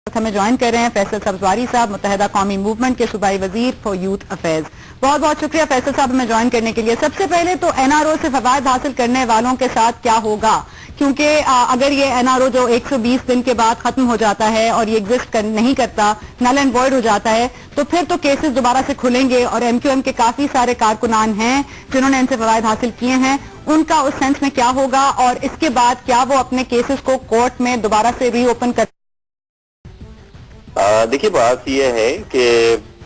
हमें ज्वाइन कर रहे हैं फैसल सब्जवारी साहब, मुत्तहिदा कौमी मूवमेंट के सूबाई वजीर फॉर यूथ अफेयर्स। बहुत बहुत शुक्रिया फैसल साहब हमें ज्वाइन करने के लिए। सबसे पहले तो एनआरओ से फवायद हासिल करने वालों के साथ क्या होगा, क्योंकि अगर ये एनआरओ जो 120 दिन के बाद खत्म हो जाता है और ये एग्जिस्ट नहीं करता, नल एंड वॉइड हो जाता है, तो फिर तो केसेस दोबारा से खुलेंगे और एमक्यूएम के काफी सारे कारकुनान हैं जिन्होंने इनसे फवायद हासिल किए हैं, उनका उस सेंस में क्या होगा और इसके बाद क्या वो अपने केसेस को कोर्ट में दोबारा से रीओपन कर। देखिए, बात यह है कि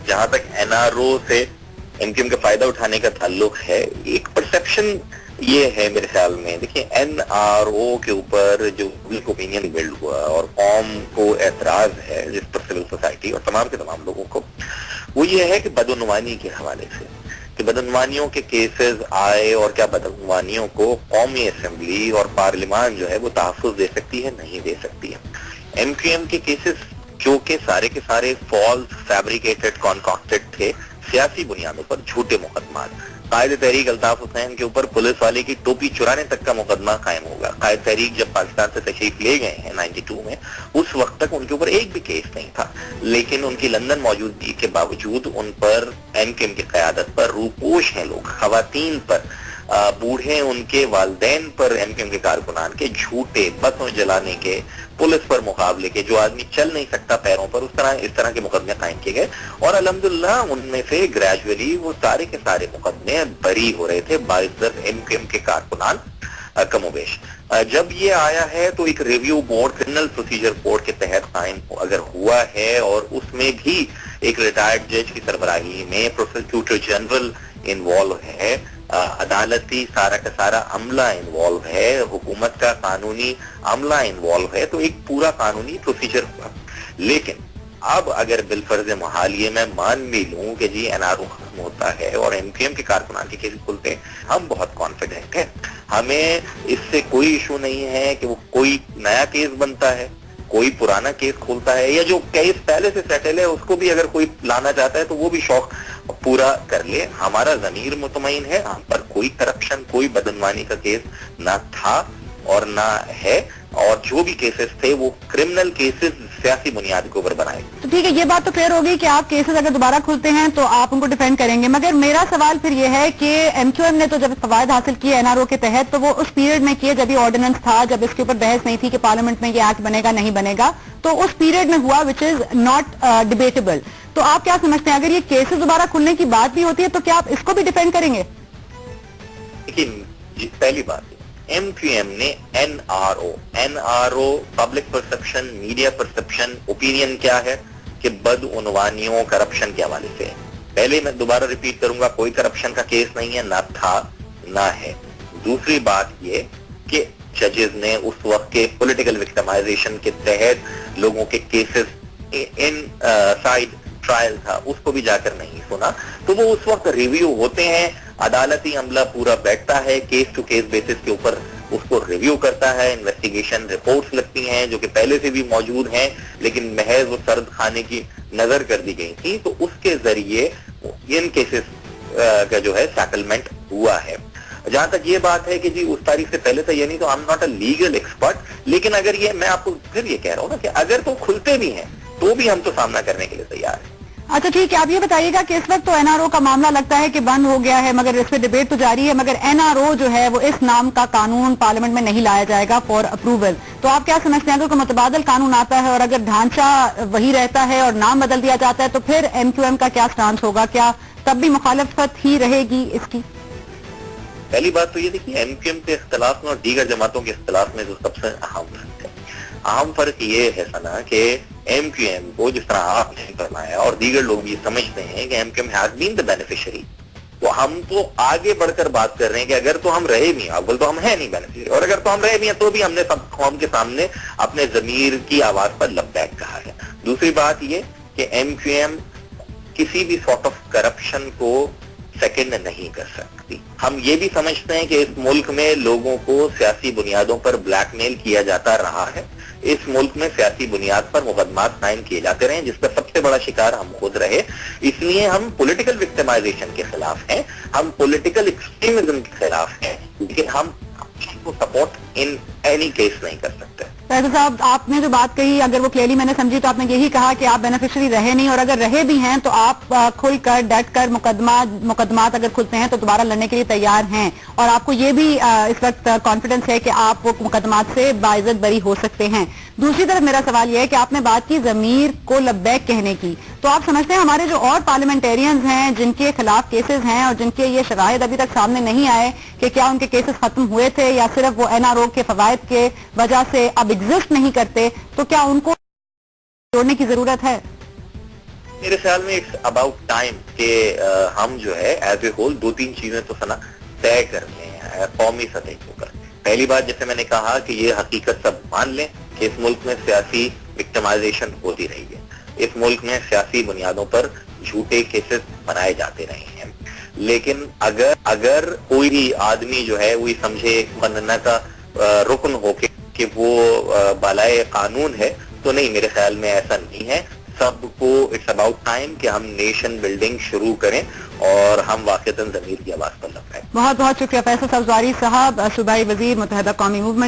जहां तक एनआरओ से एमक्यूएम का फायदा उठाने का ताल्लुक है, एक परसेप्शन ये है मेरे ख्याल में। देखिए, एनआरओ के ऊपर जो पब्लिक ओपिनियन बिल्ड हुआ और कौम को एतराज है जिस पर सिविल सोसाइटी और तमाम के तमाम लोगों को, वो ये है कि बदउनवानी के हवाले से कि बदउनवानियों के केसेस आए और क्या बदउनवानियों को कौमी असेंबली और पार्लियामान जो है वो तहफ़्फ़ुज़ दे सकती है, नहीं दे सकती है। एमक्यूएम के केसेस जो कि सारे के सारे फॉल्स, फैब्रिकेटेड, कॉन्कॉक्टेड थे, सियासी बुनियादों पर झूठे मुकदमात। कायद तहरीक अल्ताफ हुसैन के ऊपर पुलिस वाले की टोपी चुराने तक का मुकदमा कायम होगा। कायद तहरीक जब पाकिस्तान से तशरीफ ले गए हैं 92 में, उस वक्त तक उनके ऊपर एक भी केस नहीं था, लेकिन उनकी लंदन मौजूदगी के बावजूद उन पर एमक्यूएम की क़यादत पर रूपोश हैं लोग, खवातीन पर, बूढ़े उनके वालदैन पर एमक्यूएम के कारकुनान के झूठे बसों जलाने के, पुलिस पर मुकाबले के, जो आदमी चल नहीं सकता पैरों पर, इस तरह के मुकदमे कायम किए गए और अल्हम्दुलिल्लाह उनमें से ग्रेजुअली वो सारे के सारे मुकदमे बरी हो रहे थे बाइज्जत एमक्यूएम के कारकुनान कमोबेश। जब ये आया है तो एक review board criminal procedure code के तहत कायम अगर हुआ है और उसमें भी एक रिटायर्ड जज की सरबराही में प्रोसिक्यूटर जनरल इन्वॉल्व है, अदालती सारा का सारा अमला इन्वॉल्व है, हुकूमत का कानूनी अमला इन्वॉल्व है, तो एक पूरा कानूनी प्रोसीजर हुआ। लेकिन अब अगर बिलफर्ज महाल ये मैं मान भी लूं कि जी एनआरओ खत्म होता है और एमक्यूएम के कारकुनान के केस खुलते हैं, हम बहुत कॉन्फिडेंट हैं, हमें इससे कोई इशू नहीं है कि वो कोई नया केस बनता है, कोई पुराना केस खोलता है, या जो केस पहले से सेटल है उसको भी अगर कोई लाना चाहता है तो वो भी शौक पूरा कर ले। हमारा ज़मीर मुतमईन है, हम पर कोई करप्शन, कोई बदनवानी का केस ना था और ना है, और जो भी केसेस थे वो क्रिमिनल केसेस सियासी बुनियाद के ऊपर बनाए। तो ठीक है, ये बात तो क्लियर होगी कि आप केसेस अगर दोबारा खुलते हैं तो आप उनको डिफेंड करेंगे, मगर मेरा सवाल फिर ये है कि एमक्यूएम ने तो जब फवायद हासिल किए एनआरओ के तहत तो वो उस पीरियड में किए जब ये ऑर्डिनेंस था, जब इसके ऊपर बहस नहीं थी कि पार्लियामेंट में ये एक्ट बनेगा नहीं बनेगा, तो उस पीरियड में हुआ विच इज नॉट डिबेटेबल। तो आप क्या समझते हैं, अगर ये केसेस दोबारा खुलने की बात भी होती है तो क्या आप इसको भी डिफेंड करेंगे? लेकिन पहली बात, एमक्यूएम ने NRO public perception, media perception, opinion क्या है कि बदउनवानियों, करप्शन के हवाले से। पहले मैं दोबारा रिपीट करूंगा, कोई करप्शन का केस नहीं है, ना था ना है। दूसरी बात ये कि जजेस ने उस वक्त के पॉलिटिकल विक्टिमाइजेशन के तहत लोगों के केसेस इन साइड ट्रायल था, उसको भी जाकर नहीं सुना, तो वो उस वक्त रिव्यू होते हैं, अदालती अमला पूरा बैठता है, केस टू केस बेसिस के ऊपर उसको रिव्यू करता है, इन्वेस्टिगेशन रिपोर्ट्स लगती हैं जो कि पहले से भी मौजूद हैं लेकिन महज वो सर्द खाने की नजर कर दी गई थी, तो उसके जरिए इन केसेस का जो है सेटलमेंट हुआ है। जहां तक ये बात है कि जी उस तारीख से पहले था, ये नहीं, तो I am not a legal expert, लेकिन अगर ये मैं आपको फिर ये कह रहा हूँ ना कि अगर तो खुलते भी हैं तो भी हम तो सामना करने के लिए तैयार हैं। अच्छा ठीक है, आप ये बताइएगा कि इस वक्त तो एनआरओ का मामला लगता है कि बंद हो गया है, मगर इस पे डिबेट तो जारी है, मगर एनआरओ जो है वो इस नाम का कानून पार्लियामेंट में नहीं लाया जाएगा फॉर अप्रूवल। तो आप क्या समझते हैं, अगर कोई मुतबादल कानून आता है और अगर ढांचा वही रहता है और नाम बदल दिया जाता है तो फिर एमक्यूएम का क्या स्टांस होगा, क्या तब भी मुखालफत ही रहेगी इसकी? पहली बात तो ये देखिए, एमक्यूएम के इख्तिलाफ में और दीगर जमातों के इख्तिलाफ में जो सबसे अहम फर्क ये है सना कि एमक्यूएम को जिस तरह आपने फरमाया और दीगर लोग भी समझते हैं कि MQM has been the beneficiary, तो हम तो आगे बढ़कर बात कर रहे हैं कि अगर तो हम रहे भी, अव्वल तो हम है नहीं बेनिफिशियरी, और अगर तो हम रहे भी हैं तो भी हमने सब कौम के सामने अपने जमीर की आवाज पर लब्बैक कहा है। दूसरी बात ये कि एमक्यूएम किसी भी सॉर्ट ऑफ करप्शन को सेकंड नहीं कर सकती। हम ये भी समझते हैं कि इस मुल्क में लोगों को सियासी बुनियादों पर ब्लैकमेल किया जाता रहा है, इस मुल्क में सियासी बुनियाद पर मुकदमात कायम किए जाते रहे जिसका सबसे बड़ा शिकार हम खुद रहे, इसलिए हम पॉलिटिकल विक्टिमाइजेशन के खिलाफ हैं, हम पॉलिटिकल एक्सट्रीमिज्म के खिलाफ हैं, लेकिन हम को सपोर्ट इन एनी केस नहीं कर सकते। फैसल साहब, आपने जो बात कही अगर वो क्लियरली मैंने समझी तो आपने यही कहा कि आप बेनिफिशियरी रहे नहीं, और अगर रहे भी हैं तो आप खुलकर डट कर मुकदमात अगर खुलते हैं तो दोबारा लड़ने के लिए तैयार हैं, और आपको ये भी इस वक्त कॉन्फिडेंस है कि आप वो मुकदमात से बाइज्जत बरी हो सकते हैं। दूसरी तरफ मेरा सवाल यह है कि आपने बात की ज़मीर को लब्बैक कहने की, तो आप समझते हैं हमारे जो और पार्लियामेंटेरियंस हैं जिनके खिलाफ केसेस हैं और जिनके ये शवाहिद अभी तक सामने नहीं आए कि क्या उनके केसेस खत्म हुए थे या सिर्फ वो एनआरओ के फवायद के वजह से अब एग्जिस्ट नहीं करते, तो क्या उनको जोड़ने की जरूरत है? मेरे ख्याल में इट्स अबाउट टाइम कि हम जो है एज ए होल 2-3 चीजें तो सना तय कर लें कौमी सतह के ऊपर। पहली बात, जैसे मैंने कहा कि ये हकीकत सब मान लें कि इस मुल्क में सियासी विक्टिमाइजेशन होती रही है, इस मुल्क में सियासी बुनियादों पर झूठे केसेस बनाए जाते रहे हैं, लेकिन अगर कोई भी आदमी जो है वही समझे बनना का रुकन होके कि वो बालाए कानून है, तो नहीं, मेरे ख्याल में ऐसा नहीं है। सबको इट्स अबाउट टाइम कि हम नेशन बिल्डिंग शुरू करें और हम वाक़तन ज़मीर की आवाज़ पर लग पाएं। बहुत बहुत शुक्रिया फैसल साहब, ज़वारी साहब, सूबाई वज़ीर मुत्तहदा कौमी मूवमेंट।